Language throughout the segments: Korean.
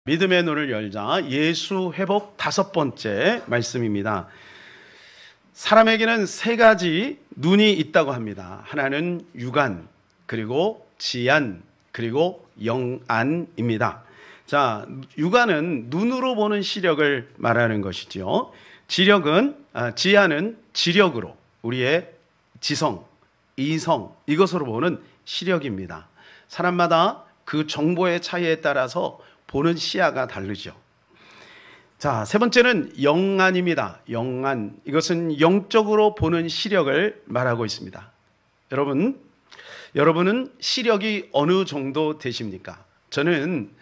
믿음의 눈을 열자 예수 회복 5번째 말씀입니다. 사람에게는 3가지 눈이 있다고 합니다. 하나는 육안, 그리고 지안, 그리고 영안입니다. 자, 육안은 눈으로 보는 시력을 말하는 것이죠. 지안은 지력으로, 우리의 지성, 이성, 이것으로 보는 시력입니다. 사람마다 그 정보의 차이에 따라서 보는 시야가 다르죠. 자, 3번째는 영안입니다. 영안. 이것은 영적으로 보는 시력을 말하고 있습니다. 여러분은 시력이 어느 정도 되십니까? 저는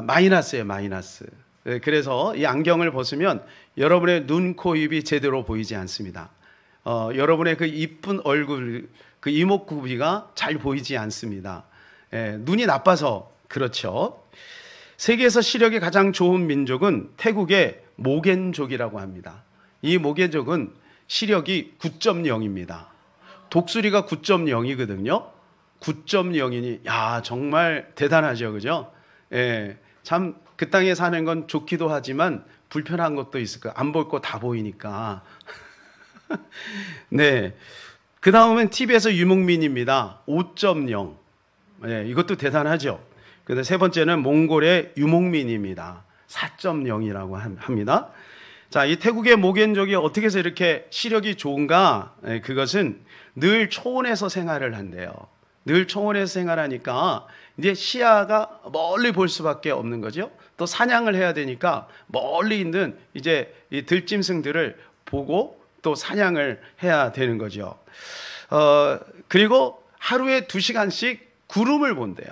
마이너스예요, 마이너스. 그래서 이 안경을 벗으면 여러분의 눈, 코, 입이 제대로 보이지 않습니다. 여러분의 그 이쁜 얼굴, 그 이목구비가 잘 보이지 않습니다. 눈이 나빠서 그렇죠. 세계에서 시력이 가장 좋은 민족은 태국의 모겐족이라고 합니다. 이 모겐족은 시력이 9.0입니다. 독수리가 9.0이거든요. 9.0이니 야, 정말 대단하죠, 그죠? 참 그 땅에 사는 건 좋기도 하지만 불편한 것도 있을 거예요. 안 볼 거 다 보이니까. 네. 그 다음은 TV에서 유목민입니다. 5.0. 이것도 대단하죠. 근데 3번째는 몽골의 유목민입니다. 4.0이라고 합니다. 자, 이 태국의 모겐족이 어떻게 해서 이렇게 시력이 좋은가? 그것은 늘 초원에서 생활을 한대요. 늘 초원에서 생활하니까 이제 시야가 멀리 볼 수밖에 없는 거죠. 또 사냥을 해야 되니까 멀리 있는 이제 이 들짐승들을 보고 또 사냥을 해야 되는 거죠. 그리고 하루에 2시간씩 구름을 본대요.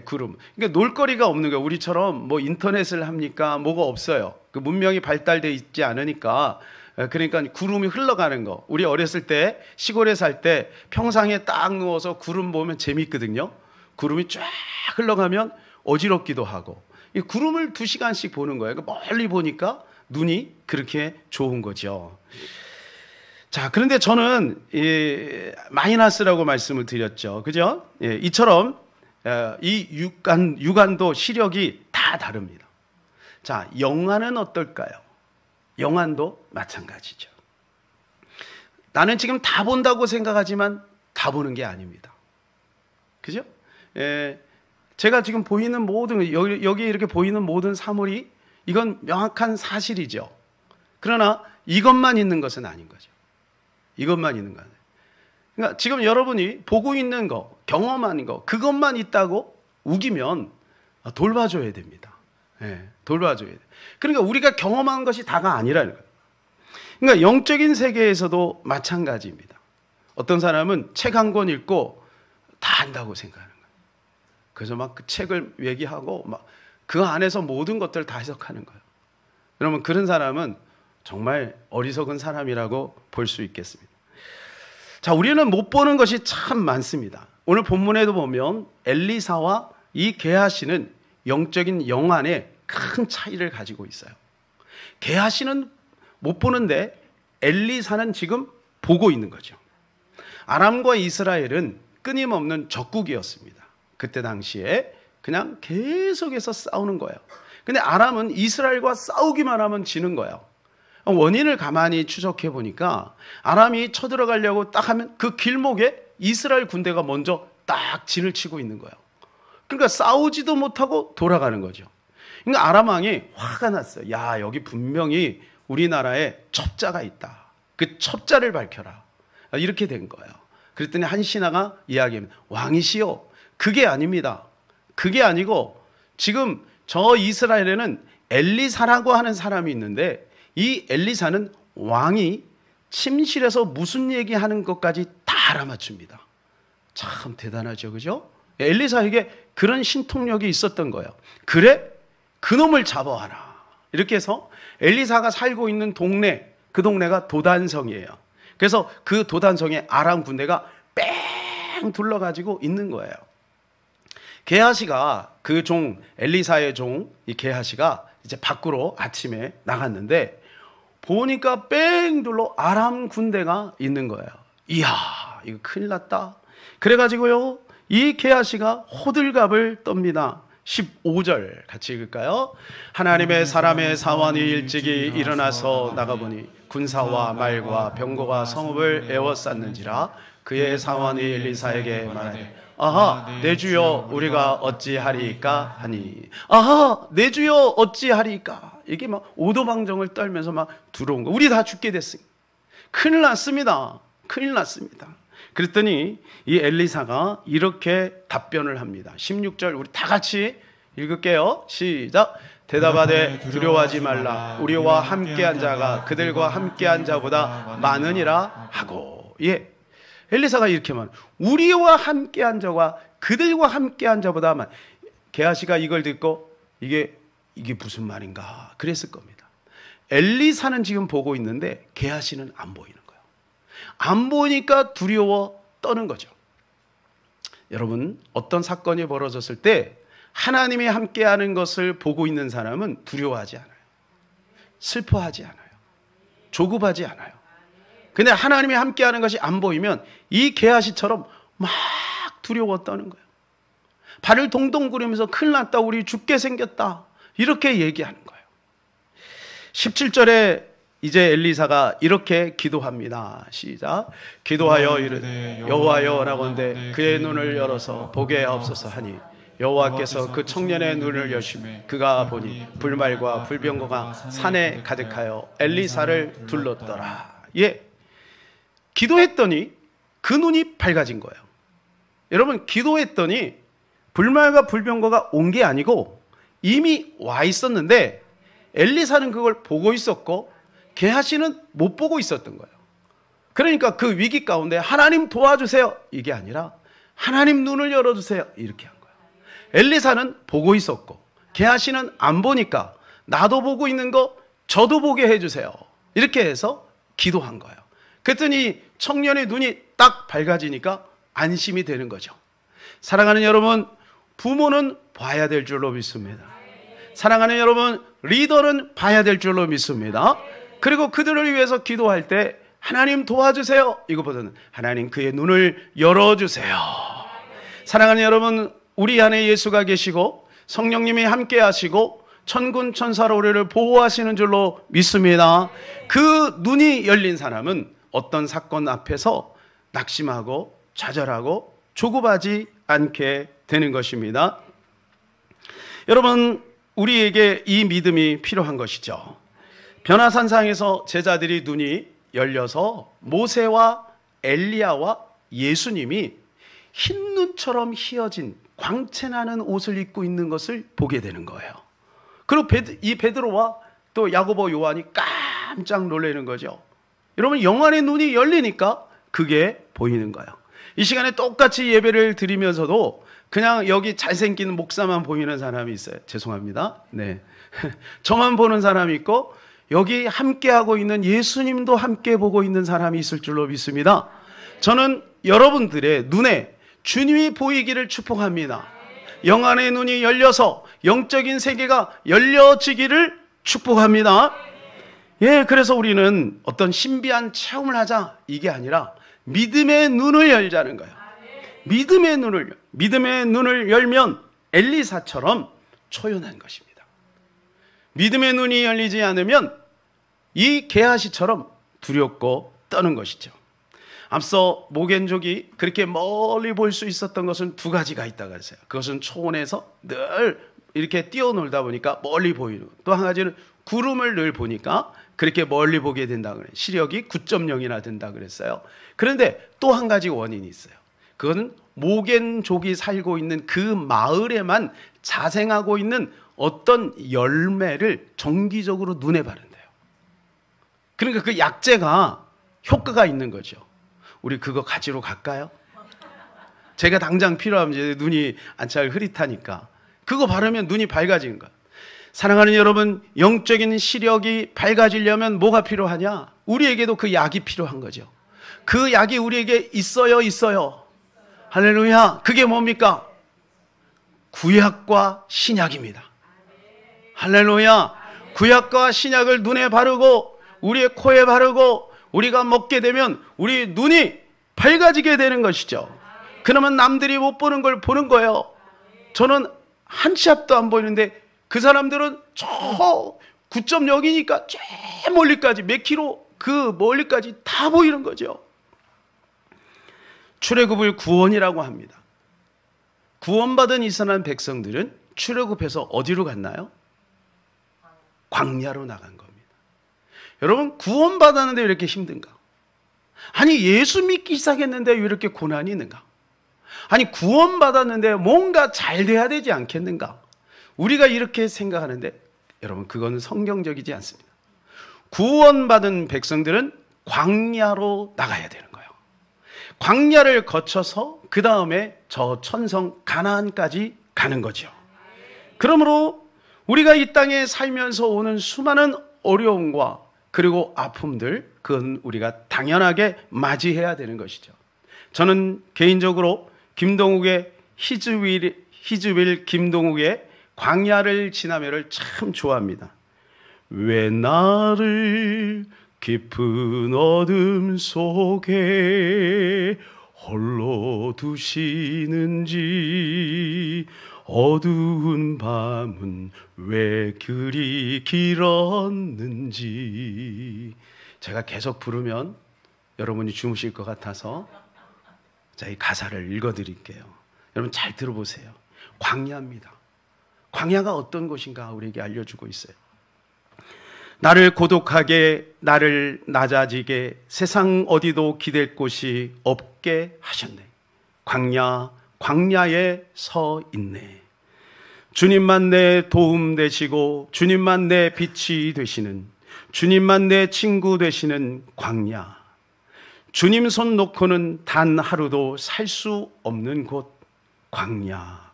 구름. 그러니까 놀거리가 없는 거예요. 우리처럼 뭐 인터넷을 합니까? 뭐가 없어요. 그 문명이 발달돼 있지 않으니까. 그러니까 구름이 흘러가는 거. 우리 어렸을 때 시골에 살 때 평상에 딱 누워서 구름 보면 재밌거든요. 구름이 쫙 흘러가면 어지럽기도 하고. 이 구름을 2시간씩 보는 거예요. 멀리 보니까 눈이 그렇게 좋은 거죠. 자, 그런데 저는 마이너스라고 말씀을 드렸죠. 그죠? 이처럼 이 육안도 시력이 다 다릅니다. 자, 영안은 어떨까요? 영안도 마찬가지죠. 나는 지금 다 본다고 생각하지만 다 보는 게 아닙니다. 그죠? 제가 지금 보이는 모든, 여기 이렇게 보이는 모든 사물이 이건 명확한 사실이죠. 그러나 이것만 있는 것은 아닌 거죠. 이것만 있는 거예요. 그러니까 지금 여러분이 보고 있는 거, 경험하는 거, 그것만 있다고 우기면 돌봐줘야 됩니다. 돌봐줘야 돼요. 그러니까 우리가 경험한 것이 다가 아니라는 거예요. 그러니까 영적인 세계에서도 마찬가지입니다. 어떤 사람은 책 한 권 읽고 다 안다고 생각하는 거예요. 그래서 막 그 책을 얘기하고 막 그 안에서 모든 것들을 다 해석하는 거예요. 그러면 그런 사람은 정말 어리석은 사람이라고 볼 수 있겠습니다. 자, 우리는 못 보는 것이 참 많습니다. 오늘 본문에도 보면 엘리사와 이 게하시는 영적인 영안에 큰 차이를 가지고 있어요. 게하시는 못 보는데 엘리사는 지금 보고 있는 거죠. 아람과 이스라엘은 끊임없는 적국이었습니다. 그때 당시에 그냥 계속해서 싸우는 거예요. 근데 아람은 이스라엘과 싸우기만 하면 지는 거예요. 원인을 가만히 추적해 보니까 아람이 쳐들어가려고 딱 하면 그 길목에 이스라엘 군대가 먼저 딱 진을 치고 있는 거예요. 그러니까 싸우지도 못하고 돌아가는 거죠. 그러니까 아람 왕이 화가 났어요. 야, 여기 분명히 우리나라에 첩자가 있다. 그 첩자를 밝혀라. 이렇게 된 거예요. 그랬더니 한 신하가 이야기합니다. 왕이시여, 그게 아닙니다. 그게 아니고 지금 저 이스라엘에는 엘리사라고 하는 사람이 있는데 이 엘리사는 왕이 침실에서 무슨 얘기하는 것까지 다 알아맞춥니다. 참 대단하죠, 그죠? 엘리사에게 그런 신통력이 있었던 거예요. 그래? 그놈을 잡아와라. 이렇게 해서 엘리사가 살고 있는 동네, 그 동네가 도단성이에요. 그래서 그 도단성에 아람 군대가 뺑 둘러가지고 있는 거예요. 게하시가 그 종, 엘리사의 종, 이 게하시가 이제 밖으로 아침에 나갔는데 보니까 뺑 둘러 아람 군대가 있는 거예요. 이야, 이거 큰일 났다. 그래가지고요, 이 게하시가 호들갑을 떱니다. 15절 같이 읽을까요? 하나님의 사람의 사원이 일찍이 일어나서 나가보니 군사와 말과 병거가 성읍을 에워쌌는지라. 그의 사원이 엘리사에게 말하되 아하 내 주여 우리가 어찌하리이까 하니. 아하 내 주여 어찌하리이까. 이게 막 오도방정을 떨면서 막 들어온 거. 우리 다 죽게 됐으니 큰일 났습니다. 큰일 났습니다. 그랬더니 이 엘리사가 이렇게 답변을 합니다. 16절 우리 다 같이 읽을게요. 시작. 대답하되 두려워하지 말라. 우리와 함께한 자가 그들과 함께한 자보다 많으니라 하고. 예, 엘리사가 이렇게 말. 우리와 함께한 자와 그들과 함께한 자보다 많. 게하시가 이걸 듣고 이게 무슨 말인가 그랬을 겁니다. 엘리사는 지금 보고 있는데 게하시는 안 보이는 거예요. 안 보니까 두려워 떠는 거죠. 여러분, 어떤 사건이 벌어졌을 때 하나님이 함께하는 것을 보고 있는 사람은 두려워하지 않아요. 슬퍼하지 않아요. 조급하지 않아요. 근데 하나님이 함께하는 것이 안 보이면 이 게하시처럼 막 두려워 떠는 거예요. 발을 동동 구르면서 큰일 났다, 우리 죽게 생겼다, 이렇게 얘기하는 거예요. 17절에 이제 엘리사가 이렇게 기도합니다. 시작. 기도하여 이르되 여호와여 라고한데 그의 눈을 열어서 보게 하옵소서 하니 여호와께서 그 청년의 눈을 여시매 그가 보니 불말과 불병거가 산에 가득하여 엘리사를 둘렀더라. 예, 기도했더니 그 눈이 밝아진 거예요. 여러분, 기도했더니 불말과 불병거가 온 게 아니고 이미 와 있었는데 엘리사는 그걸 보고 있었고 게하시는 못 보고 있었던 거예요. 그러니까 그 위기 가운데 하나님 도와주세요 이게 아니라 하나님 눈을 열어주세요 이렇게 한 거예요. 엘리사는 보고 있었고 게하시는 안 보니까 나도 보고 있는 거 저도 보게 해주세요 이렇게 해서 기도한 거예요. 그랬더니 청년의 눈이 딱 밝아지니까 안심이 되는 거죠. 사랑하는 여러분, 부모는 봐야 될 줄로 믿습니다. 사랑하는 여러분, 리더는 봐야 될 줄로 믿습니다. 그리고 그들을 위해서 기도할 때 하나님 도와주세요 이거보다는 하나님 그의 눈을 열어주세요. 사랑하는 여러분, 우리 안에 예수가 계시고 성령님이 함께 하시고 천군 천사로 우리를 보호하시는 줄로 믿습니다. 그 눈이 열린 사람은 어떤 사건 앞에서 낙심하고 좌절하고 조급하지 않게 되는 것입니다. 여러분, 우리에게 이 믿음이 필요한 것이죠. 변화산상에서 제자들이 눈이 열려서 모세와 엘리야와 예수님이 흰 눈처럼 휘어진 광채나는 옷을 입고 있는 것을 보게 되는 거예요. 그리고 이 베드로와 또 야고보, 요한이 깜짝 놀라는 거죠. 여러분, 영안의 눈이 열리니까 그게 보이는 거예요. 이 시간에 똑같이 예배를 드리면서도 그냥 여기 잘생긴 목사만 보이는 사람이 있어요. 죄송합니다. 네, 저만 보는 사람이 있고 여기 함께하고 있는 예수님도 함께 보고 있는 사람이 있을 줄로 믿습니다. 저는 여러분들의 눈에 주님이 보이기를 축복합니다. 영안의 눈이 열려서 영적인 세계가 열려지기를 축복합니다. 예, 그래서 우리는 어떤 신비한 체험을 하자 이게 아니라 믿음의 눈을 열자는 거예요. 믿음의 눈을 열면 엘리사처럼 초연한 것입니다. 믿음의 눈이 열리지 않으면 이 게하시처럼 두렵고 떠는 것이죠. 앞서 모겐족이 그렇게 멀리 볼 수 있었던 것은 두 가지가 있다고 했어요. 그것은 초원에서 늘 이렇게 뛰어놀다 보니까 멀리 보이는, 또 한 가지는 구름을 늘 보니까 그렇게 멀리 보게 된다고 그래요. 시력이 9.0이나 된다 그랬어요. 그런데 또 한 가지 원인이 있어요. 그거는 모겐족이 살고 있는 그 마을에만 자생하고 있는 어떤 열매를 정기적으로 눈에 바른대요. 그러니까 그 약재가 효과가 있는 거죠. 우리 그거 가지러 갈까요? 제가 당장 필요하면 이제 눈이 안찰 흐릿하니까 그거 바르면 눈이 밝아지는 거예요. 사랑하는 여러분, 영적인 시력이 밝아지려면 뭐가 필요하냐? 우리에게도 그 약이 필요한 거죠. 그 약이 우리에게 있어요. 할렐루야. 그게 뭡니까? 구약과 신약입니다. 할렐루야. 구약과 신약을 눈에 바르고 우리의 코에 바르고 우리가 먹게 되면 우리 눈이 밝아지게 되는 것이죠. 그러면 남들이 못 보는 걸 보는 거예요. 저는 한 치 앞도 안 보이는데 그 사람들은 저 9.0이니까 저 멀리까지 몇 킬로 그 멀리까지 다 보이는 거죠. 출애굽을 구원이라고 합니다. 구원받은 이스라엘 백성들은 출애굽해서 어디로 갔나요? 광야로 나간 겁니다. 여러분, 구원받았는데 왜 이렇게 힘든가? 아니, 예수 믿기 시작했는데 왜 이렇게 고난이 있는가? 아니, 구원받았는데 뭔가 잘 돼야 되지 않겠는가? 우리가 이렇게 생각하는데 여러분, 그건 성경적이지 않습니다. 구원받은 백성들은 광야로 나가야 되는 거예요. 광야를 거쳐서 그 다음에 저 천성 가나안까지 가는 거죠. 그러므로 우리가 이 땅에 살면서 오는 수많은 어려움과 그리고 아픔들, 그건 우리가 당연하게 맞이해야 되는 것이죠. 저는 개인적으로 김동욱의 히즈윌 김동욱의 광야를 지나며를 참 좋아합니다. 왜 나를 깊은 어둠 속에 홀로 두시는지, 어두운 밤은 왜 그리 길었는지. 제가 계속 부르면 여러분이 주무실 것 같아서 자, 이 가사를 읽어드릴게요. 여러분 잘 들어보세요. 광야입니다. 광야가 어떤 곳인가 우리에게 알려주고 있어요. 나를 고독하게, 나를 낮아지게, 세상 어디도 기댈 곳이 없게 하셨네. 광야에 서 있네. 주님만 내 도움 되시고, 주님만 내 빛이 되시는, 주님만 내 친구 되시는 광야. 주님 손 놓고는 단 하루도 살 수 없는 곳,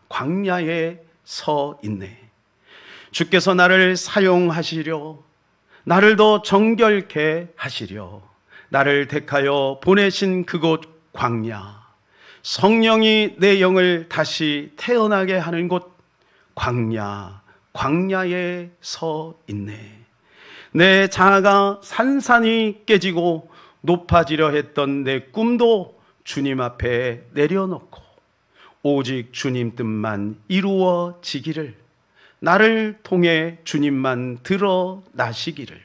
광야에 서 있네. 주께서 나를 사용하시려, 나를 더 정결케 하시려, 나를 택하여 보내신 그곳 광야. 성령이 내 영을 다시 태어나게 하는 곳 광야에 서 있네. 내 자아가 산산이 깨지고 높아지려 했던 내 꿈도 주님 앞에 내려놓고 오직 주님 뜻만 이루어지기를, 나를 통해 주님만 드러나시기를,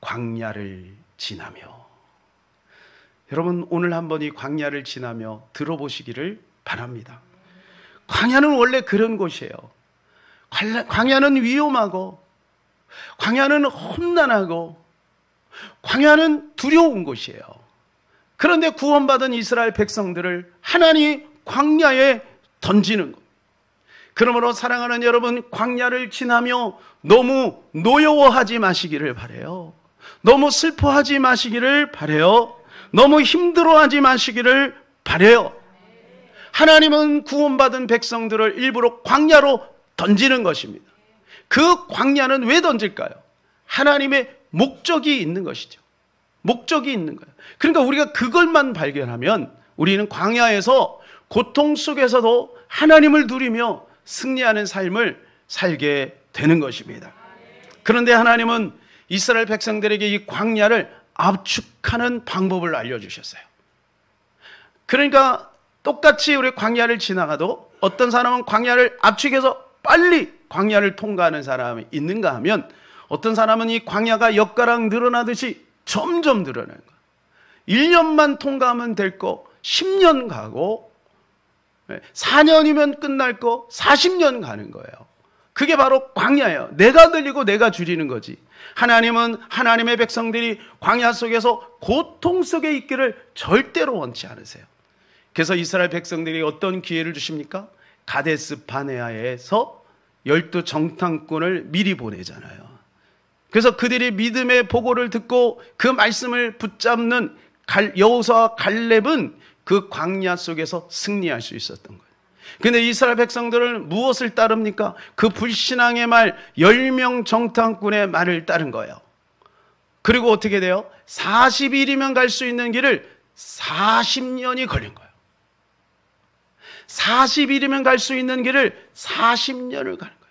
광야를 지나며. 여러분, 오늘 한번 이 광야를 지나며 들어보시기를 바랍니다. 광야는 원래 그런 곳이에요. 광야는 위험하고, 광야는 험난하고, 광야는 두려운 곳이에요. 그런데 구원받은 이스라엘 백성들을 하나님이 광야에 던지는 것. 그러므로 사랑하는 여러분, 광야를 지나며 너무 노여워하지 마시기를 바라요. 너무 슬퍼하지 마시기를 바라요. 너무 힘들어하지 마시기를 바라요. 하나님은 구원받은 백성들을 일부러 광야로 던지는 것입니다. 그 광야는 왜 던질까요? 하나님의 목적이 있는 것이죠. 목적이 있는 거예요. 그러니까 우리가 그걸만 발견하면 우리는 광야에서 고통 속에서도 하나님을 누리며 승리하는 삶을 살게 되는 것입니다. 그런데 하나님은 이스라엘 백성들에게 이 광야를 압축하는 방법을 알려주셨어요. 그러니까 똑같이 우리 광야를 지나가도 어떤 사람은 광야를 압축해서 빨리 광야를 통과하는 사람이 있는가 하면, 어떤 사람은 이 광야가 엿가락 늘어나듯이 점점 늘어나는 거예요. 1년만 통과하면 될 거 10년 가고, 4년이면 끝날 거 40년 가는 거예요. 그게 바로 광야예요. 내가 늘리고 내가 줄이는 거지. 하나님은 하나님의 백성들이 광야 속에서 고통 속에 있기를 절대로 원치 않으세요. 그래서 이스라엘 백성들이 어떤 기회를 주십니까? 가데스 바네아에서 12 정탐꾼을 미리 보내잖아요. 그래서 그들이 믿음의 보고를 듣고 그 말씀을 붙잡는 여호수아와 갈렙은 그 광야 속에서 승리할 수 있었던 거예요. 그런데 이스라엘 백성들은 무엇을 따릅니까? 그 불신앙의 말, 10명 정탐꾼의 말을 따른 거예요. 그리고 어떻게 돼요? 40일이면 갈 수 있는 길을 40년이 걸린 거예요. 40일이면 갈 수 있는 길을 40년을 가는 거예요.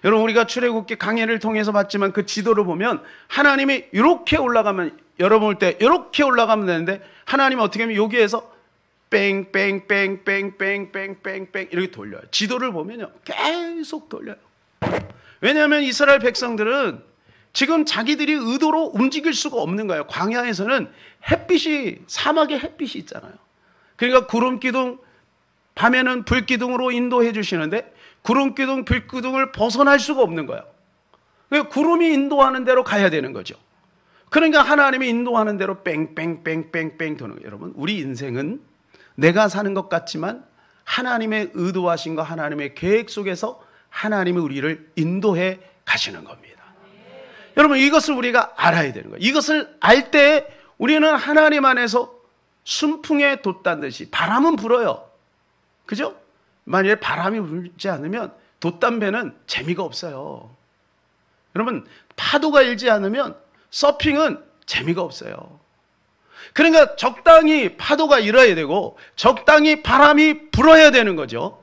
여러분, 우리가 출애굽기 강해를 통해서 봤지만 그 지도를 보면 하나님이 이렇게 올라가면, 여러분 올 때 이렇게 올라가면 되는데, 하나님은 어떻게 하면 여기에서 뺑뺑뺑뺑뺑뺑뺑뺑 이렇게 돌려요. 지도를 보면요, 계속 돌려요. 왜냐하면 이스라엘 백성들은 지금 자기들이 의도로 움직일 수가 없는 거예요. 광야에서는 햇빛이, 사막에 햇빛이 있잖아요. 그러니까 구름 기둥, 밤에는 불 기둥으로 인도해 주시는데 구름 기둥, 불 기둥을 벗어날 수가 없는 거예요. 그러니까 구름이 인도하는 대로 가야 되는 거죠. 그러니까 하나님이 인도하는 대로 뺑뺑뺑뺑뺑 도는 거예요. 여러분, 우리 인생은 내가 사는 것 같지만 하나님의 의도하신 것, 하나님의 계획 속에서 하나님이 우리를 인도해 가시는 겁니다. 여러분, 이것을 우리가 알아야 되는 거예요. 이것을 알 때 우리는 하나님 안에서 순풍에 돛단 듯이, 바람은 불어요. 그죠? 만약에 바람이 불지 않으면 돛담배는 재미가 없어요. 여러분, 파도가 일지 않으면 서핑은 재미가 없어요. 그러니까 적당히 파도가 일어야 되고 적당히 바람이 불어야 되는 거죠.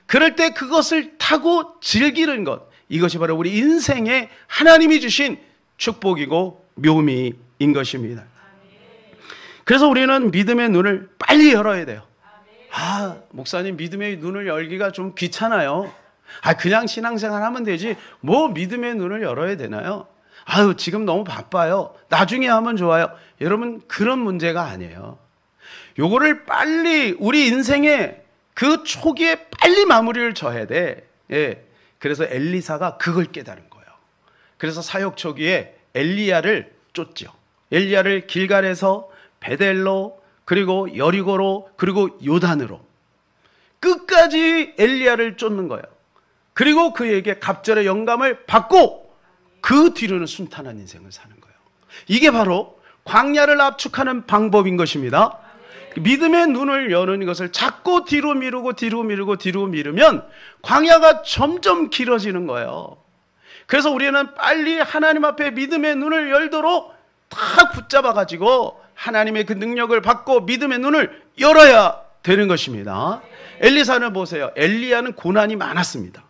그럴 때 그것을 타고 즐기는 것, 이것이 바로 우리 인생에 하나님이 주신 축복이고 묘미인 것입니다. 그래서 우리는 믿음의 눈을 빨리 열어야 돼요. 아, 목사님, 믿음의 눈을 열기가 좀 귀찮아요. 그냥 신앙생활 하면 되지 뭐 믿음의 눈을 열어야 되나요? 아유, 지금 너무 바빠요. 나중에 하면 좋아요. 여러분, 그런 문제가 아니에요. 요거를 빨리 우리 인생의 그 초기에 빨리 마무리를 져야 돼. 예. 그래서 엘리사가 그걸 깨달은 거예요. 그래서 사역 초기에 엘리야를 쫓죠. 엘리야를 길갈에서 베델로, 그리고 여리고로, 그리고 요단으로 끝까지 엘리야를 쫓는 거예요. 그리고 그에게 갑절의 영감을 받고 그 뒤로는 순탄한 인생을 사는 거예요. 이게 바로 광야를 압축하는 방법인 것입니다. 믿음의 눈을 여는 것을 자꾸 뒤로 미루면 광야가 점점 길어지는 거예요. 그래서 우리는 빨리 하나님 앞에 믿음의 눈을 열도록 다 붙잡아가지고 하나님의 그 능력을 받고 믿음의 눈을 열어야 되는 것입니다. 엘리사는 보세요. 엘리야는 고난이 많았습니다.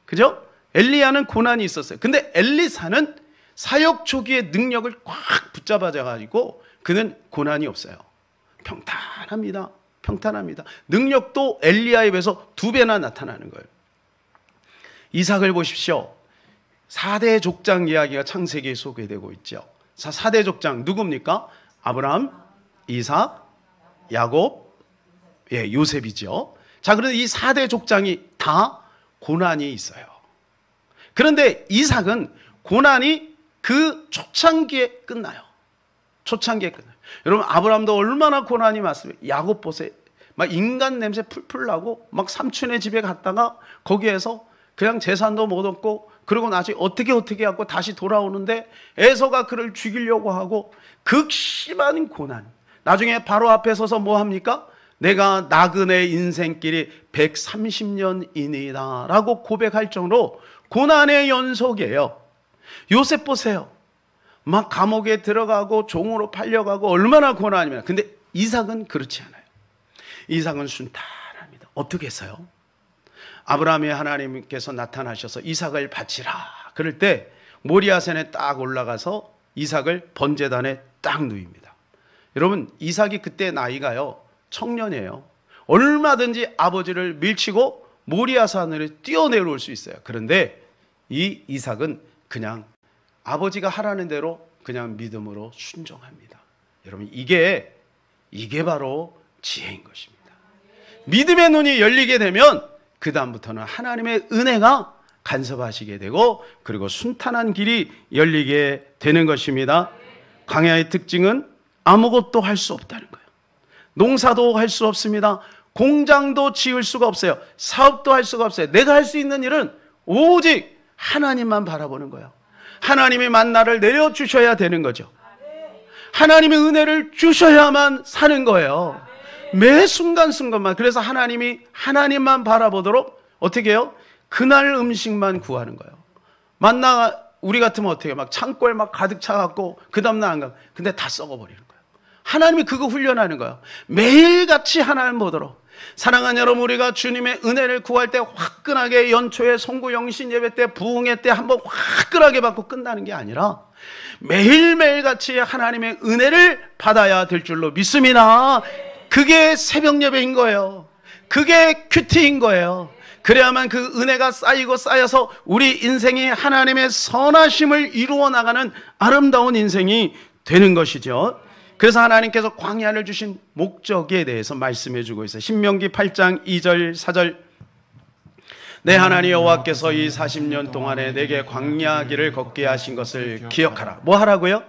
그죠? 엘리야는 고난이 있었어요. 근데 엘리사는 사역 초기의 능력을 꽉 붙잡아가지고 그는 고난이 없어요. 평탄합니다. 평탄합니다. 능력도 엘리야에 비해서 2배나 나타나는 거예요. 이삭을 보십시오. 4대 족장 이야기가 창세기에 소개되고 있죠. 4대 족장 누굽니까? 아브라함, 이삭, 야곱, 요셉이죠. 자, 그런데 이 4대 족장이 다 고난이 있어요. 그런데 이삭은 고난이 그 초창기에 끝나요. 초창기에 끝나요. 여러분, 아브라함도 얼마나 고난이 많습니까? 야곱 보세요. 막 인간 냄새 풀풀 나고 막 삼촌의 집에 갔다가 거기에서 그냥 재산도 못 얻고 그러고 나중에 어떻게 하고 다시 돌아오는데 에서가 그를 죽이려고 하고 극심한 고난. 나중에 바로 앞에 서서 뭐 합니까? 내가 나그네 인생길이 130년이니이다 라고 고백할 정도로 고난의 연속이에요. 요셉 보세요. 막 감옥에 들어가고 종으로 팔려가고 얼마나 고난이면. 근데 이삭은 그렇지 않아요. 이삭은 순탄합니다. 어떻게 했어요? 아브라함의 하나님께서 나타나셔서 이삭을 바치라. 그럴 때 모리아산에 딱 올라가서 이삭을 번제단에 딱 누입니다. 여러분, 이삭이 그때 나이가요, 청년이에요. 얼마든지 아버지를 밀치고 모리아산으로 뛰어내려올 수 있어요. 그런데 이 이삭은 그냥 아버지가 하라는 대로 그냥 믿음으로 순종합니다. 여러분, 이게 바로 지혜인 것입니다. 믿음의 눈이 열리게 되면 그 다음부터는 하나님의 은혜가 간섭하시게 되고 그리고 순탄한 길이 열리게 되는 것입니다. 광야의 특징은 아무것도 할 수 없다는 거예요. 농사도 할 수 없습니다. 공장도 지을 수가 없어요. 사업도 할 수가 없어요. 내가 할 수 있는 일은 오직 하나님만 바라보는 거예요. 하나님의 만나를 내려주셔야 되는 거죠. 하나님의 은혜를 주셔야만 사는 거예요. 매 순간순간만. 그래서 하나님만 바라보도록 어떻게 해요? 그날 음식만 구하는 거예요. 만나 우리 같으면 어떻게 해요? 막 창고에 막 가득 차갖고 그 다음날 안 가고. 근데 다 썩어버리는 거예요. 하나님이 그거 훈련하는 거예요. 매일같이 하나님 보도록. 사랑하는 여러분, 우리가 주님의 은혜를 구할 때 화끈하게 연초에 송구 영신 예배 때 부흥회 때 한번 화끈하게 받고 끝나는 게 아니라 매일매일 같이 하나님의 은혜를 받아야 될 줄로 믿습니다. 그게 새벽 예배인 거예요. 그게 큐티인 거예요. 그래야만 그 은혜가 쌓이고 쌓여서 우리 인생이 하나님의 선하심을 이루어 나가는 아름다운 인생이 되는 것이죠. 그래서 하나님께서 광야를 주신 목적에 대해서 말씀해 주고 있어요. 신명기 8장 2절 4절. 내 하나님 여호와께서 이 40년 동안에 내게 광야 길을 걷게 하신 것을 기억하라. 뭐 하라고요?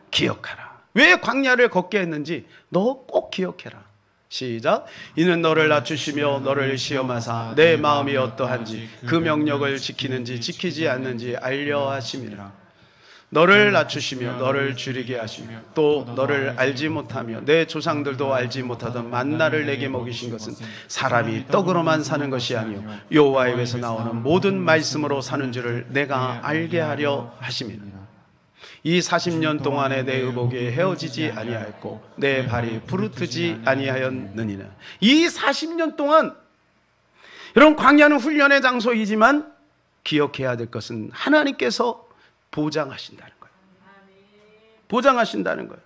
기억하라. 왜 광야를 걷게 했는지 너 꼭 기억해라. 시작. 이는 너를 낮추시며 너를 시험하사 내 마음이 어떠한지 그 명령을 지키는지 지키지 않는지 알려 하심이라. 너를 낮추시며 너를 줄이게 하시며 또 너를 알지 못하며 내 조상들도 알지 못하던 만나를 내게 먹이신 것은 사람이 떡으로만 사는 것이 아니요 여호와의 입에서 나오는 모든 말씀으로 사는 줄을 내가 알게 하려 하심이라. 이 40년 동안에 내 의복이 헤어지지 아니하였고 내 발이 부르트지 아니하였느니라. 이 40년 동안 여러분, 광야는 훈련의 장소이지만 기억해야 될 것은 하나님께서 보장하신다는 거예요. 보장하신다는 거예요.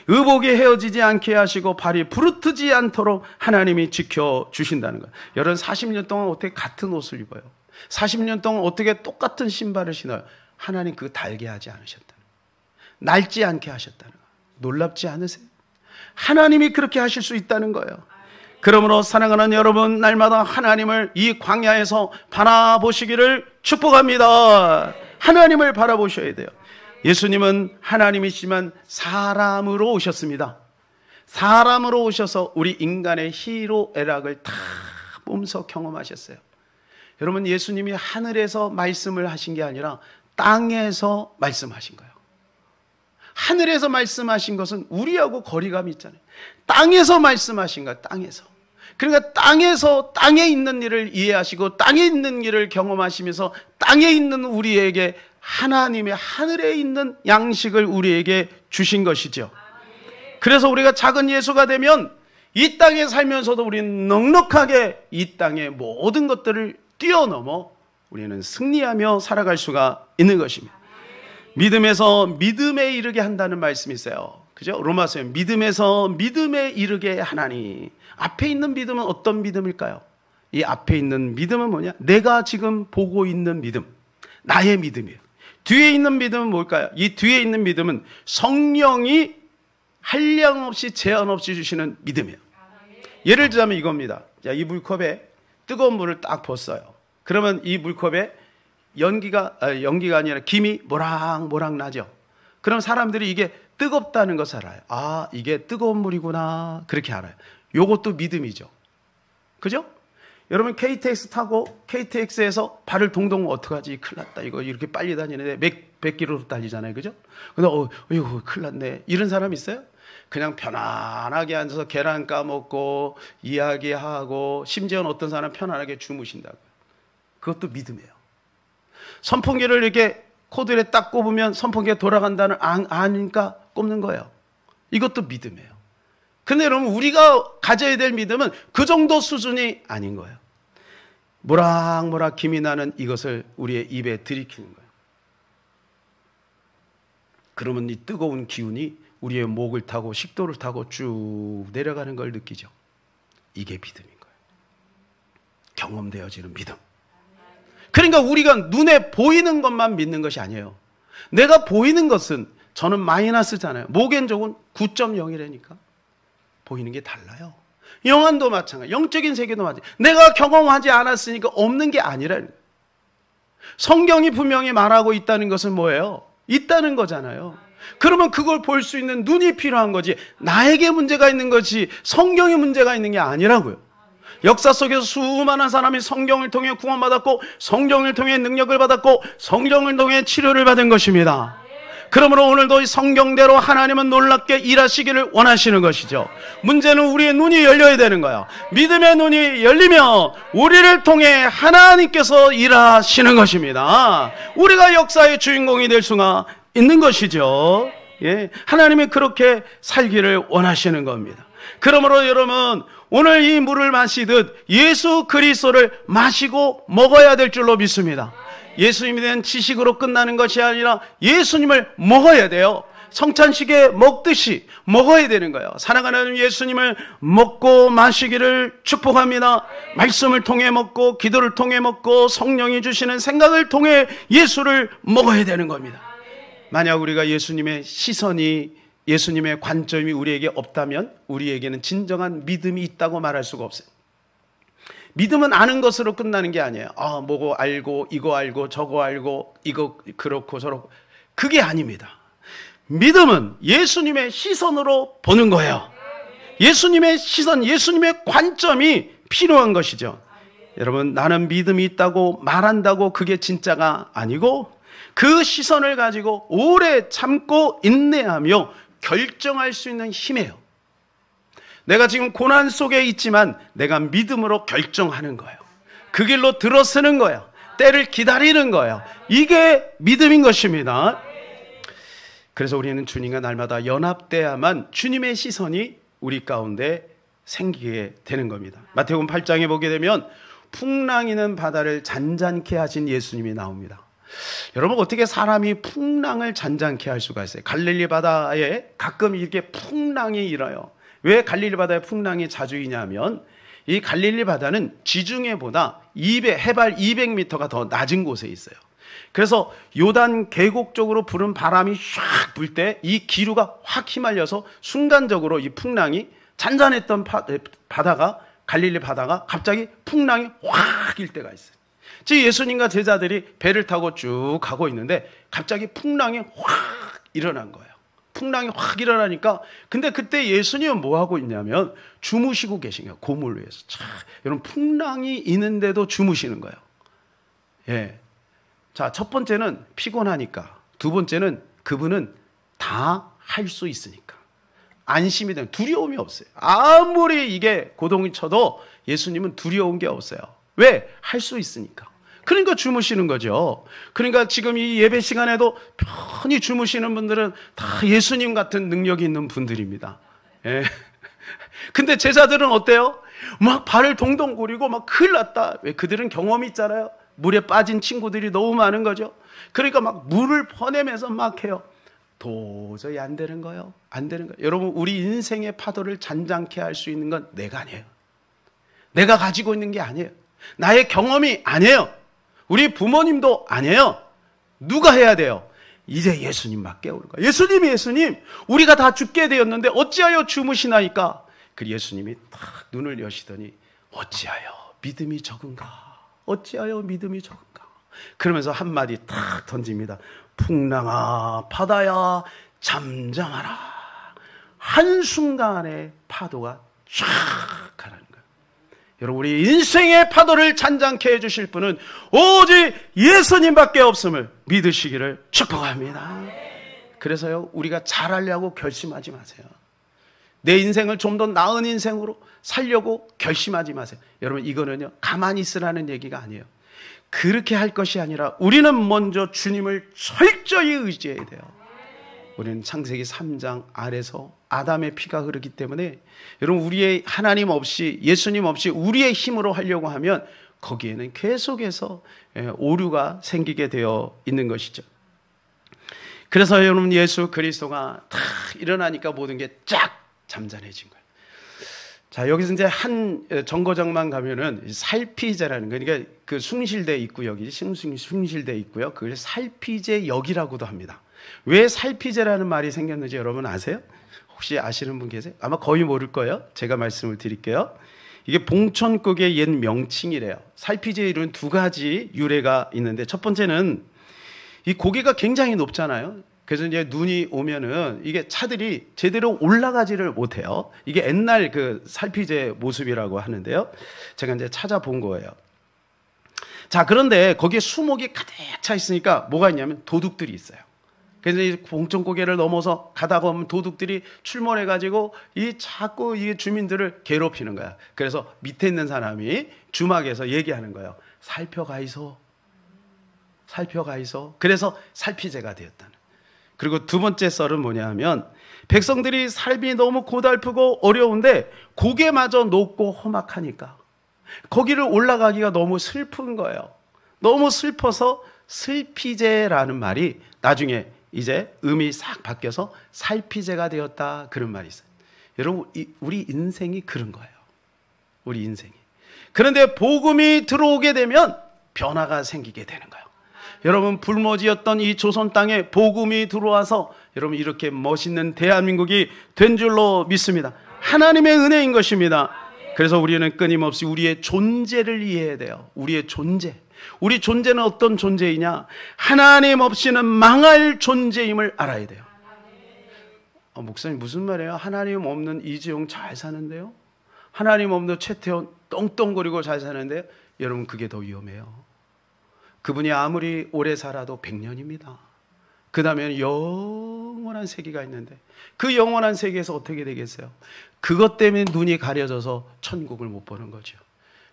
의복이 헤어지지 않게 하시고 발이 부르트지 않도록 하나님이 지켜주신다는 거예요. 여러분, 40년 동안 어떻게 같은 옷을 입어요? 40년 동안 어떻게 똑같은 신발을 신어요? 하나님 그거 달게 하지 않으셨다는 거예요. 낡지 않게 하셨다는 거예요. 놀랍지 않으세요? 하나님이 그렇게 하실 수 있다는 거예요. 그러므로 사랑하는 여러분, 날마다 하나님을 이 광야에서 바라보시기를 축복합니다. 하나님을 바라보셔야 돼요. 예수님은 하나님이시지만 사람으로 오셨습니다. 사람으로 오셔서 우리 인간의 희로애락을 다 몸소 경험하셨어요. 여러분, 예수님이 하늘에서 말씀을 하신 게 아니라 땅에서 말씀하신 거예요. 하늘에서 말씀하신 것은 우리하고 거리감이 있잖아요. 땅에서 말씀하신 거예요. 땅에서. 그러니까 땅에서 땅에 있는 일을 이해하시고 땅에 있는 일을 경험하시면서 땅에 있는 우리에게 하나님의 하늘에 있는 양식을 우리에게 주신 것이죠. 그래서 우리가 작은 예수가 되면 이 땅에 살면서도 우리는 넉넉하게 이 땅의 모든 것들을 뛰어넘어 우리는 승리하며 살아갈 수가 있는 것입니다. 믿음에서 믿음에 이르게 한다는 말씀이 있어요. 그죠? 로마서에 믿음에서 믿음에 이르게 하나니. 앞에 있는 믿음은 어떤 믿음일까요? 이 앞에 있는 믿음은 뭐냐? 내가 지금 보고 있는 믿음. 나의 믿음이에요. 뒤에 있는 믿음은 뭘까요? 이 뒤에 있는 믿음은 성령이 한량없이 제한 없이 주시는 믿음이에요. 예를 들자면 이겁니다. 자, 이 물컵에 뜨거운 물을 딱 붓어요. 그러면 이 물컵에 연기가 아니라 김이 모락모락 나죠. 그럼 사람들이 이게 뜨겁다는 것을 알아요. 아, 이게 뜨거운 물이구나. 그렇게 알아요. 요것도 믿음이죠. 그죠? 여러분, KTX 타고 KTX에서 발을 동동 어떡하지? 큰일 났다. 이거 이렇게 빨리 다니는데 100km로 달리잖아요. 그죠? 근데 이거 큰일 났네. 이런 사람 있어요? 그냥 편안하게 앉아서 계란 까먹고 이야기하고 심지어는 어떤 사람 편안하게 주무신다고요. 그것도 믿음이에요. 선풍기를 이렇게 코드에 딱 꼽으면 선풍기가 돌아간다는 아니까 꼽는 거예요. 이것도 믿음이에요. 근데 여러분, 우리가 가져야 될 믿음은 그 정도 수준이 아닌 거예요. 모락모락 김이 나는 이것을 우리의 입에 들이키는 거예요. 그러면 이 뜨거운 기운이 우리의 목을 타고 식도를 타고 쭉 내려가는 걸 느끼죠. 이게 믿음인 거예요. 경험되어지는 믿음. 그러니까 우리가 눈에 보이는 것만 믿는 것이 아니에요. 내가 보이는 것은 저는 마이너스잖아요. 목엔족은 9.0이라니까. 보이는 게 달라요. 영안도 마찬가지, 영적인 세계도 마찬가지. 내가 경험하지 않았으니까 없는 게 아니라는 거예요. 성경이 분명히 말하고 있다는 것은 뭐예요? 있다는 거잖아요. 그러면 그걸 볼 수 있는 눈이 필요한 거지, 나에게 문제가 있는 거지 성경에 문제가 있는 게 아니라고요. 역사 속에서 수많은 사람이 성경을 통해 구원받았고 성경을 통해 능력을 받았고 성경을 통해 치료를 받은 것입니다. 그러므로 오늘도 이 성경대로 하나님은 놀랍게 일하시기를 원하시는 것이죠. 문제는 우리의 눈이 열려야 되는 거예요. 믿음의 눈이 열리면 우리를 통해 하나님께서 일하시는 것입니다. 우리가 역사의 주인공이 될 수가 있는 것이죠. 예, 하나님이 그렇게 살기를 원하시는 겁니다. 그러므로 여러분, 오늘 이 물을 마시듯 예수 그리스도를 마시고 먹어야 될 줄로 믿습니다. 예수님에 대한 지식으로 끝나는 것이 아니라 예수님을 먹어야 돼요. 성찬식에 먹듯이 먹어야 되는 거예요. 사랑하는 예수님을 먹고 마시기를 축복합니다. 말씀을 통해 먹고 기도를 통해 먹고 성령이 주시는 생각을 통해 예수를 먹어야 되는 겁니다. 만약 우리가 예수님의 시선이, 예수님의 관점이 우리에게 없다면 우리에게는 진정한 믿음이 있다고 말할 수가 없어요. 믿음은 아는 것으로 끝나는 게 아니에요. 뭐고 알고 이거 알고 저거 알고 이거 그렇고 저렇고, 그게 아닙니다. 믿음은 예수님의 시선으로 보는 거예요. 예수님의 시선, 예수님의 관점이 필요한 것이죠. 여러분, 나는 믿음이 있다고 말한다고 그게 진짜가 아니고 그 시선을 가지고 오래 참고 인내하며 결정할 수 있는 힘이에요. 내가 지금 고난 속에 있지만 내가 믿음으로 결정하는 거예요. 그 길로 들어서는 거예요. 때를 기다리는 거예요. 이게 믿음인 것입니다. 그래서 우리는 주님과 날마다 연합돼야만 주님의 시선이 우리 가운데 생기게 되는 겁니다. 마태복음 8장에 보게 되면 풍랑이는 바다를 잔잔케 하신 예수님이 나옵니다. 여러분, 어떻게 사람이 풍랑을 잔잔케 할 수가 있어요? 갈릴리 바다에 가끔 이렇게 풍랑이 일어요. 왜 갈릴리 바다에 풍랑이 자주 있냐면 이 갈릴리 바다는 지중해보다 해발 200m가 더 낮은 곳에 있어요. 그래서 요단 계곡 쪽으로 부는 바람이 샥 불 때 이 기류가 확 휘말려서 순간적으로 이 풍랑이, 잔잔했던 바다가, 갈릴리 바다가 갑자기 풍랑이 확 일 때가 있어요. 즉 예수님과 제자들이 배를 타고 쭉 가고 있는데 갑자기 풍랑이 확 일어난 거예요. 풍랑이 확 일어나니까, 근데 그때 예수님은 뭐 하고 있냐면 주무시고 계신 거예요. 고물 위에서. 여러분, 풍랑이 있는데도 주무시는 거예요. 예. 자, 첫 번째는 피곤하니까, 두 번째는 그분은 다 할 수 있으니까 안심이 되는, 두려움이 없어요. 아무리 이게 고동이 쳐도 예수님은 두려운 게 없어요. 왜? 할 수 있으니까. 그러니까 주무시는 거죠. 그러니까 지금 이 예배 시간에도 편히 주무시는 분들은 다 예수님 같은 능력이 있는 분들입니다. 예. 근데 제자들은 어때요? 막 발을 동동 구리고 막 큰일 났다. 왜? 그들은 경험이 있잖아요. 물에 빠진 친구들이 너무 많은 거죠. 그러니까 막 물을 퍼내면서 막 해요. 도저히 안 되는 거예요. 안 되는 거예요. 여러분, 우리 인생의 파도를 잔잔케 할 수 있는 건 내가 아니에요. 내가 가지고 있는 게 아니에요. 나의 경험이 아니에요. 우리 부모님도 아니에요. 누가 해야 돼요? 이제 예수님만 깨우는 거예요. 예수님, 우리가 다 죽게 되었는데 어찌하여 주무시나이까? 그 예수님이 딱 눈을 여시더니 어찌하여 믿음이 적은가? 어찌하여 믿음이 적은가? 그러면서 한마디 탁 던집니다. 풍랑아, 바다야, 잠잠하라. 한순간에 파도가 쫙 가라는 거예요. 여러분, 우리 인생의 파도를 잔잔케 해주실 분은 오직 예수님밖에 없음을 믿으시기를 축복합니다. 그래서요, 우리가 잘하려고 결심하지 마세요. 내 인생을 좀 더 나은 인생으로 살려고 결심하지 마세요. 여러분, 이거는요, 가만히 있으라는 얘기가 아니에요. 그렇게 할 것이 아니라 우리는 먼저 주님을 철저히 의지해야 돼요. 우리는 창세기 3장 아래서 아담의 피가 흐르기 때문에 여러분, 우리의 하나님 없이, 예수님 없이 우리의 힘으로 하려고 하면 거기에는 계속해서 오류가 생기게 되어 있는 것이죠. 그래서 여러분, 예수 그리스도가 탁 일어나니까 모든 게 쫙 잠잠해진 거예요. 자, 여기서 이제 한 정거장만 가면은 살피제라는 거, 그러니까 그 숭실대 입구역이 숭실대 있고요. 그걸 살피제역이라고도 합니다. 왜 살피제라는 말이 생겼는지 여러분 아세요? 혹시 아시는 분 계세요? 아마 거의 모를 거예요. 제가 말씀을 드릴게요. 이게 봉천국의 옛 명칭이래요. 살피제에 이런 두 가지 유래가 있는데, 첫 번째는 이 고개가 굉장히 높잖아요. 그래서 이제 눈이 오면은 이게 차들이 제대로 올라가지를 못해요. 이게 옛날 그 살피제 모습이라고 하는데요. 제가 이제 찾아본 거예요. 자, 그런데 거기에 수목이 가득 차 있으니까 뭐가 있냐면 도둑들이 있어요. 그래서 이 봉천고개를 넘어서 가다가 보면 도둑들이 출몰해가지고 자꾸 이 주민들을 괴롭히는 거야. 그래서 밑에 있는 사람이 주막에서 얘기하는 거예요. 살펴가이소. 그래서 살피제가 되었다는. 그리고 두 번째 썰은 뭐냐 하면, 백성들이 삶이 너무 고달프고 어려운데 고개마저 높고 험악하니까 거기를 올라가기가 너무 슬픈 거예요. 너무 슬퍼서 슬피제라는 말이 나중에 이제 음이 싹 바뀌어서 살피제가 되었다, 그런 말이 있어요. 여러분, 우리 인생이 그런 거예요. 우리 인생이. 그런데 복음이 들어오게 되면 변화가 생기게 되는 거예요. 여러분, 불모지였던 이 조선 땅에 복음이 들어와서 여러분 이렇게 멋있는 대한민국이 된 줄로 믿습니다. 하나님의 은혜인 것입니다. 그래서 우리는 끊임없이 우리의 존재를 이해해야 돼요. 우리의 존재. 우리 존재는 어떤 존재이냐? 하나님 없이는 망할 존재임을 알아야 돼요. 목사님 무슨 말이에요? 하나님 없는 이재용 잘 사는데요? 하나님 없는 최태원 떵떵거리고 잘 사는데요? 여러분, 그게 더 위험해요. 그분이 아무리 오래 살아도 100년입니다. 그 다음에는 영원한 세계가 있는데 그 영원한 세계에서 어떻게 되겠어요? 그것 때문에 눈이 가려져서 천국을 못 보는 거죠.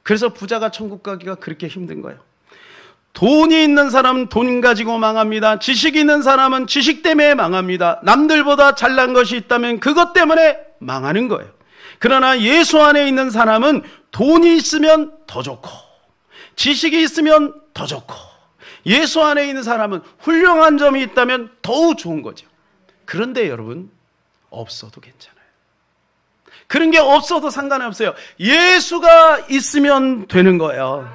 그래서 부자가 천국 가기가 그렇게 힘든 거예요. 돈이 있는 사람은 돈 가지고 망합니다. 지식이 있는 사람은 지식 때문에 망합니다. 남들보다 잘난 것이 있다면 그것 때문에 망하는 거예요. 그러나 예수 안에 있는 사람은 돈이 있으면 더 좋고 지식이 있으면 더 좋고 예수 안에 있는 사람은 훌륭한 점이 있다면 더욱 좋은 거죠. 그런데 여러분, 없어도 괜찮아요. 그런 게 없어도 상관없어요. 예수가 있으면 되는 거예요.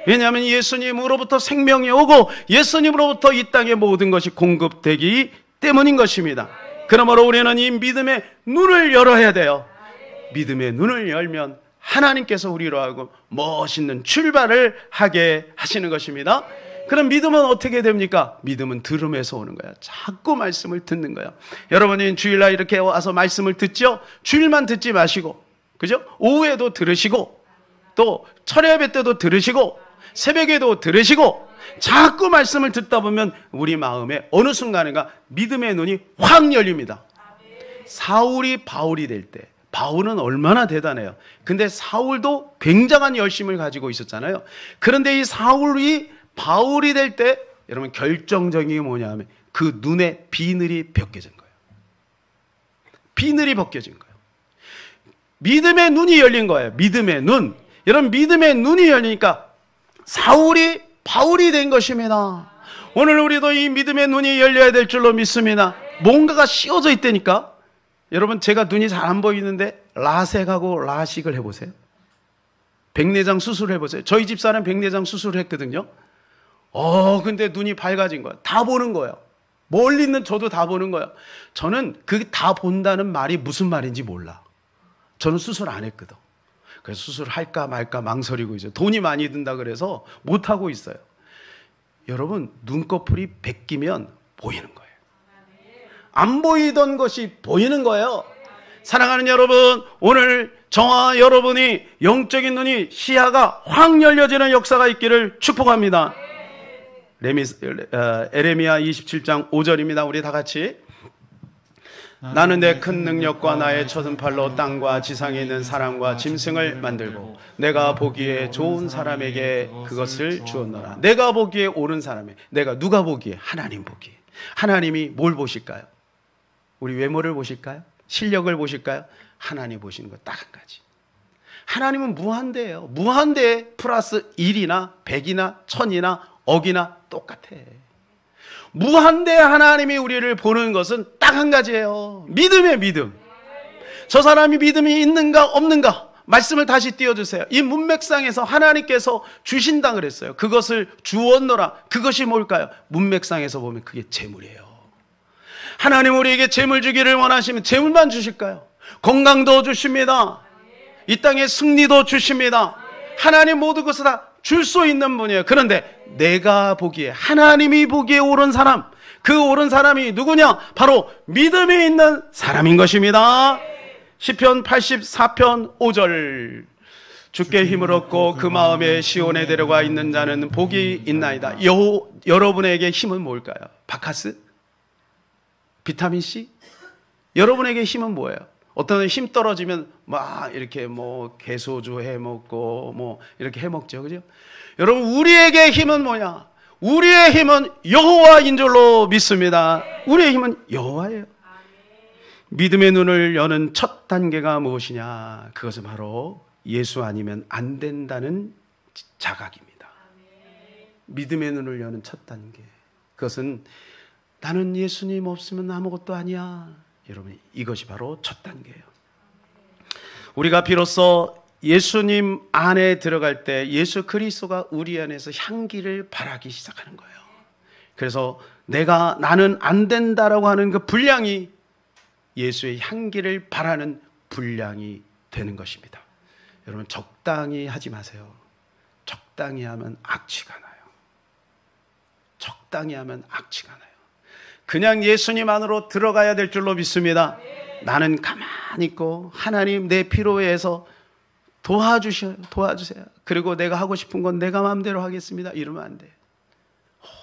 왜냐하면 예수님으로부터 생명이 오고 예수님으로부터 이 땅의 모든 것이 공급되기 때문인 것입니다. 그러므로 우리는 이 믿음의 눈을 열어야 돼요. 믿음의 눈을 열면 하나님께서 우리로 하고 멋있는 출발을 하게 하시는 것입니다. 그럼 믿음은 어떻게 됩니까? 믿음은 들음에서 오는 거야. 자꾸 말씀을 듣는 거야. 여러분이 주일날 이렇게 와서 말씀을 듣죠? 주일만 듣지 마시고, 그죠? 오후에도 들으시고, 또 철야예배 때도 들으시고, 새벽에도 들으시고, 자꾸 말씀을 듣다 보면 우리 마음에 어느 순간인가 믿음의 눈이 확 열립니다. 사울이 바울이 될 때, 바울은 얼마나 대단해요. 근데 사울도 굉장한 열심을 가지고 있었잖아요. 그런데 이 사울이 바울이 될 때 여러분 결정적인 게 뭐냐 하면 그 눈에 비늘이 벗겨진 거예요. 비늘이 벗겨진 거예요. 믿음의 눈이 열린 거예요. 믿음의 눈. 여러분, 믿음의 눈이 열리니까 사울이 바울이 된 것입니다. 오늘 우리도 이 믿음의 눈이 열려야 될 줄로 믿습니다. 뭔가가 씌워져 있다니까. 여러분, 제가 눈이 잘 안 보이는데 라섹하고 라식을 해보세요. 백내장 수술을 해보세요. 저희 집사람 백내장 수술을 했거든요. 근데 눈이 밝아진 거예요. 다 보는 거예요. 멀리 있는 저도 다 보는 거예요. 저는 그 다 본다는 말이 무슨 말인지 몰라. 저는 수술 안 했거든. 그래서 수술할까 말까 망설이고 있어요. 돈이 많이 든다 그래서 못하고 있어요. 여러분, 눈꺼풀이 벗기면 보이는 거예요. 안 보이던 것이 보이는 거예요. 사랑하는 여러분, 오늘 저와 여러분이 영적인 눈이 시야가 확 열려지는 역사가 있기를 축복합니다. 에레미야 27장 5절입니다. 우리 다 같이. 나는 내 큰 능력과 나의 쳐든 팔로 땅과 지상에 있는 사람과 짐승을 만들고 내가 보기에 좋은 사람에게 그것을 주었노라. 내가 보기에 옳은 사람에, 내가 누가 보기에? 하나님 보기에. 하나님이 뭘 보실까요? 우리 외모를 보실까요? 실력을 보실까요? 하나님 보시는 거 딱 한 가지. 하나님은 무한대예요. 무한대 플러스 1이나 100이나 1000이나 억이나 똑같아. 무한대 하나님이 우리를 보는 것은 딱 한 가지예요. 믿음의 믿음. 저 사람이 믿음이 있는가 없는가? 말씀을 다시 띄워주세요. 이 문맥상에서 하나님께서 주신다 그랬어요. 그것을 주었노라. 그것이 뭘까요? 문맥상에서 보면 그게 재물이에요. 하나님 우리에게 재물 주기를 원하시면 재물만 주실까요? 건강도 주십니다. 이 땅에 승리도 주십니다. 하나님 모든 것을 다 줄 수 있는 분이에요. 그런데 내가 보기에, 하나님이 보기에 옳은 사람, 그 옳은 사람이 누구냐? 바로 믿음이 있는 사람인 것입니다. 시편 84편 5절. 주께 힘을 얻고 그 마음에 시온에 데려가 있는 자는 복이 있나이다. 여러분에게 힘은 뭘까요? 바카스? 비타민C? 여러분에게 힘은 뭐예요? 어떤 힘 떨어지면 막 이렇게 뭐 개소주 해 먹고 뭐 이렇게 해 먹죠. 그죠? 여러분, 우리에게 힘은 뭐냐? 우리의 힘은 여호와인 줄로 믿습니다. 우리의 힘은 여호와예요. 믿음의 눈을 여는 첫 단계가 무엇이냐? 그것은 바로 예수 아니면 안 된다는 자각입니다. 믿음의 눈을 여는 첫 단계. 그것은 나는 예수님 없으면 아무것도 아니야. 여러분, 이것이 바로 첫 단계예요. 우리가 비로소 예수님 안에 들어갈 때 예수 그리스도가 우리 안에서 향기를 발하기 시작하는 거예요. 그래서 나는 안 된다라고 하는 그 분량이 예수의 향기를 발하는 분량이 되는 것입니다. 여러분, 적당히 하지 마세요. 적당히 하면 악취가 나요. 적당히 하면 악취가 나요. 그냥 예수님 안으로 들어가야 될 줄로 믿습니다. 나는 가만히 있고 하나님 내 필요에 의해서 도와주세요. 그리고 내가 하고 싶은 건 내가 마음대로 하겠습니다. 이러면 안 돼.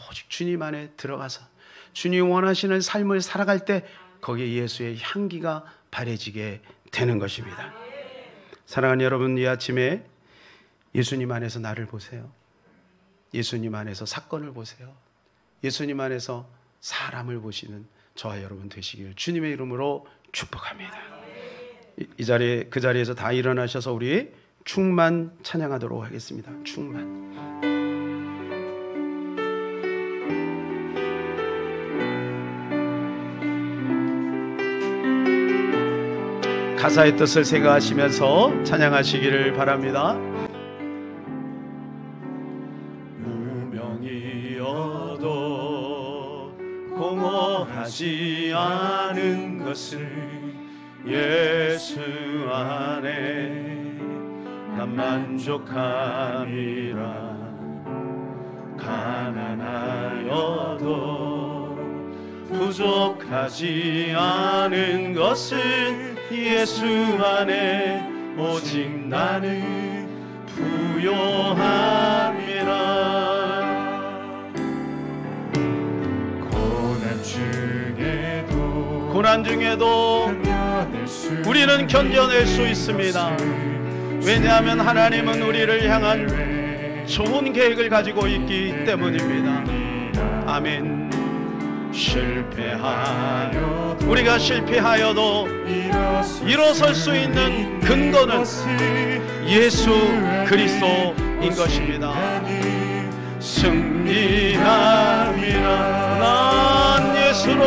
오직 주님 안에 들어가서 주님 원하시는 삶을 살아갈 때 거기에 예수의 향기가 발해지게 되는 것입니다. 사랑하는 여러분, 이 아침에 예수님 안에서 나를 보세요. 예수님 안에서 사건을 보세요. 예수님 안에서 사람을 보시는 저와 여러분 되시길 주님의 이름으로 축복합니다. 이 자리에, 그 자리에서 다 일어나셔서 우리 충만 찬양하도록 하겠습니다. 충만. 가사의 뜻을 생각하시면서 찬양하시기를 바랍니다. 무명이어도 공허하지 않은 것을 예수 안에 난 만족함이라. 가난하여도 부족하지 않은 것을 예수 안에 오직 나는 부요함이라. 고난 중에도 우리는 견뎌낼 수 있습니다. 왜냐하면 하나님은 우리를 향한 좋은 계획을 가지고 있기 때문입니다. 아멘. 우리가 실패하여도 일어설 수 있는 근거는 예수 그리스도인 것입니다. 승리함이라. 난 예수로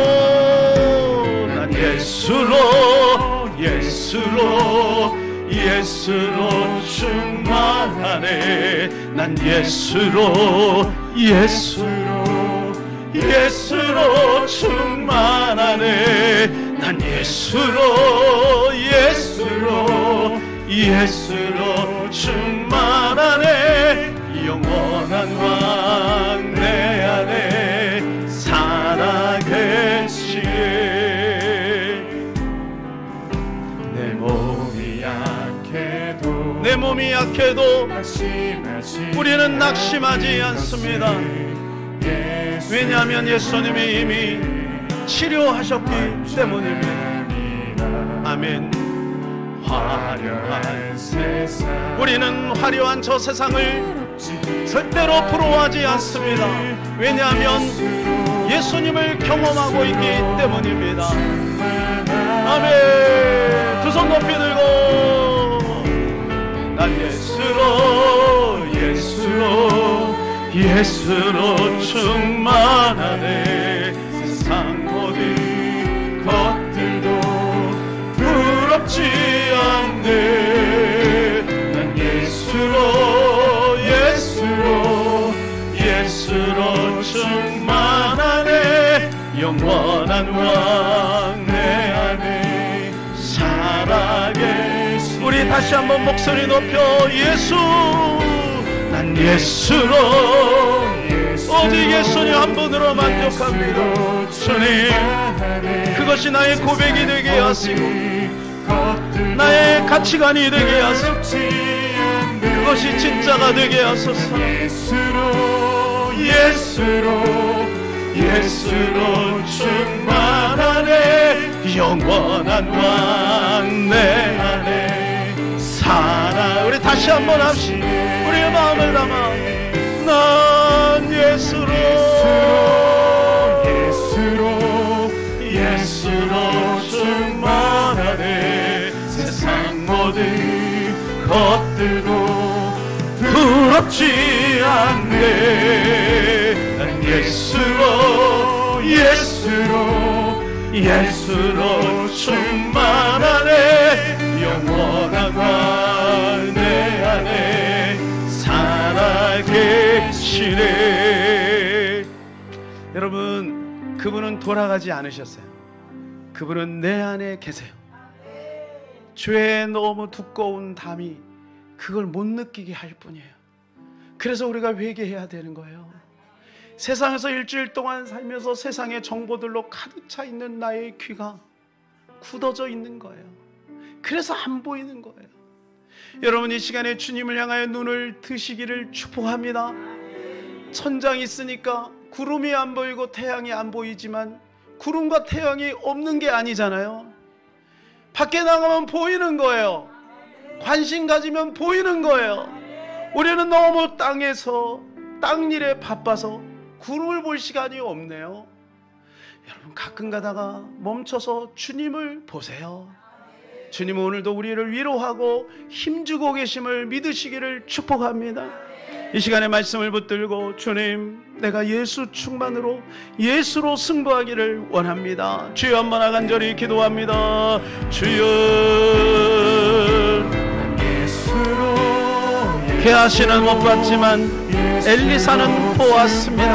충만하네. 난 예수로 충만하네. 난 예수로 충만하네. 영원한 왕 내 안에 살아계시네. 내 몸이 약해도 우리는 낙심하지 않습니다. 왜냐하면 예수님이 이미 치료하셨기 때문입니다. 아멘. 우리는 화려한 저 세상을 절대로 부러워하지 않습니다. 왜냐하면 예수님을 경험하고 있기 때문입니다. 아멘. 두 손 높이 들고 난 예수로 충만하네. 세상 모든 것들도 부럽지 않네. 난 예수로 충만하네. 영원한 왕 내 안에 살아계시네. 우리 다시 한번 목소리 높여 난 예수로 오직 예수님 한 분으로 만족합니다. 주님, 그것이 나의 고백이 되게 하시고 나의 가치관이 되게 하시고 그것이 진짜가 되게 하소서. 예수로 충만하네. 영원한 왕 내 안에 살아. 우리 다시 한번 합시다. 우리의 마음을 담아 난 예수로 충만하네. 세상 모든 것들도 부럽지 않네. 난 예수로 예수로 충만하네. 영원한 왕 내 안에 살아계시네. 여러분, 그분은 돌아가지 않으셨어요. 그분은 내 안에 계세요. 죄의 너무 두꺼운 담이 그걸 못 느끼게 할 뿐이에요. 그래서 우리가 회개해야 되는 거예요. 세상에서 일주일 동안 살면서 세상의 정보들로 가득 차 있는 나의 귀가 굳어져 있는 거예요. 그래서 안 보이는 거예요. 여러분, 이 시간에 주님을 향하여 눈을 드시기를 축복합니다. 천장이 있으니까 구름이 안 보이고 태양이 안 보이지만 구름과 태양이 없는 게 아니잖아요. 밖에 나가면 보이는 거예요. 관심 가지면 보이는 거예요. 우리는 너무 땅에서 땅 일에 바빠서 구름을 볼 시간이 없네요. 여러분, 가끔 가다가 멈춰서 주님을 보세요. 주님은 오늘도 우리를 위로하고 힘주고 계심을 믿으시기를 축복합니다. 이 시간에 말씀을 붙들고, 주님, 내가 예수 충만으로 예수로 승부하기를 원합니다. 주여, 한번 간절히 기도합니다. 주여, 게하시는 못 봤지만 엘리사는 보았습니다.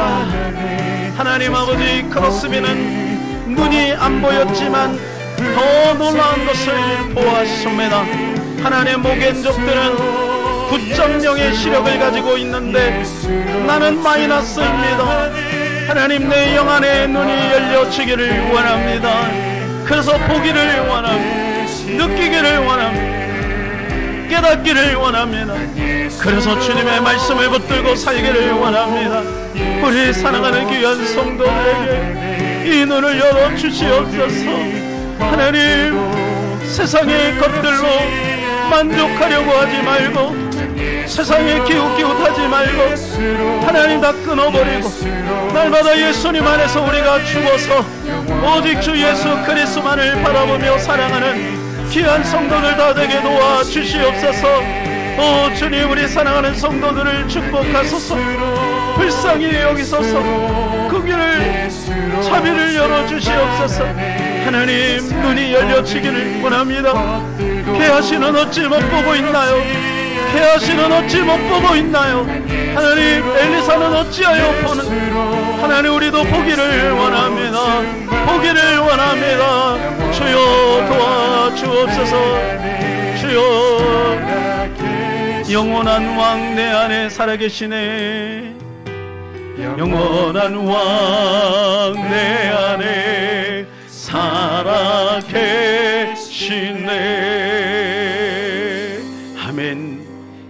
하나님 아버지, 그렇으면은 눈이 안 보였지만 더 놀라운 것을 보았습니다. 하나님의 목견족들은 9.0의 시력을 가지고 있는데 나는 마이너스입니다. 하나님, 내 영 안에 눈이 열려지기를 원합니다. 그래서 보기를 원합니다. 느끼기를 원합니다. 깨닫기를 원합니다. 그래서 주님의 말씀을 붙들고 살기를 원합니다. 우리 사랑하는 귀한 성도들에게 이 눈을 열어주시옵소서. 하나님, 세상의 것들로 만족하려고 하지 말고, 세상에 기웃기웃하지 말고, 하나님 다 끊어버리고 날마다 예수님 안에서 우리가 죽어서 오직 주 예수 그리스도만을 바라보며 사랑하는 귀한 성도들 다 되게 도와주시옵소서. 오 주님, 우리 사랑하는 성도들을 축복하소서. 불쌍히 여기소서. 그 길을 자비를 열어주시옵소서. 하나님, 눈이 열려지기를 원합니다. 개하시는 어찌 못 보고 있나요? 개하시는 어찌 못 보고 있나요? 하나님, 엘리사는 어찌하여 보는? 하나님, 우리도 보기를 원합니다. 보기를 원합니다. 주여 도와주옵소서. 주여, 영원한 왕 내 안에 살아계시네. 영원한 왕 내 안에 살아계시네. 아멘.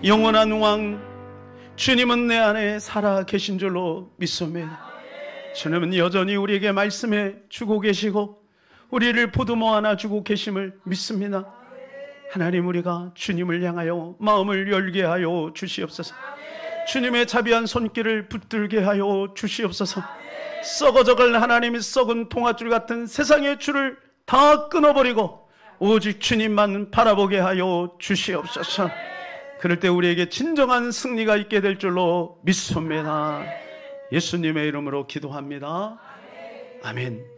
영원한 왕 주님은 내 안에 살아계신 줄로 믿습니다. 주님은 여전히 우리에게 말씀해 주고 계시고 우리를 보듬어 안아주고 계심을 믿습니다. 하나님, 우리가 주님을 향하여 마음을 열게 하여 주시옵소서. 주님의 자비한 손길을 붙들게 하여 주시옵소서. 썩어져갈 하나님의 썩은 동아줄 같은 세상의 줄을 다 끊어버리고 오직 주님만 바라보게 하여 주시옵소서. 그럴 때 우리에게 진정한 승리가 있게 될 줄로 믿습니다. 예수님의 이름으로 기도합니다. 아멘.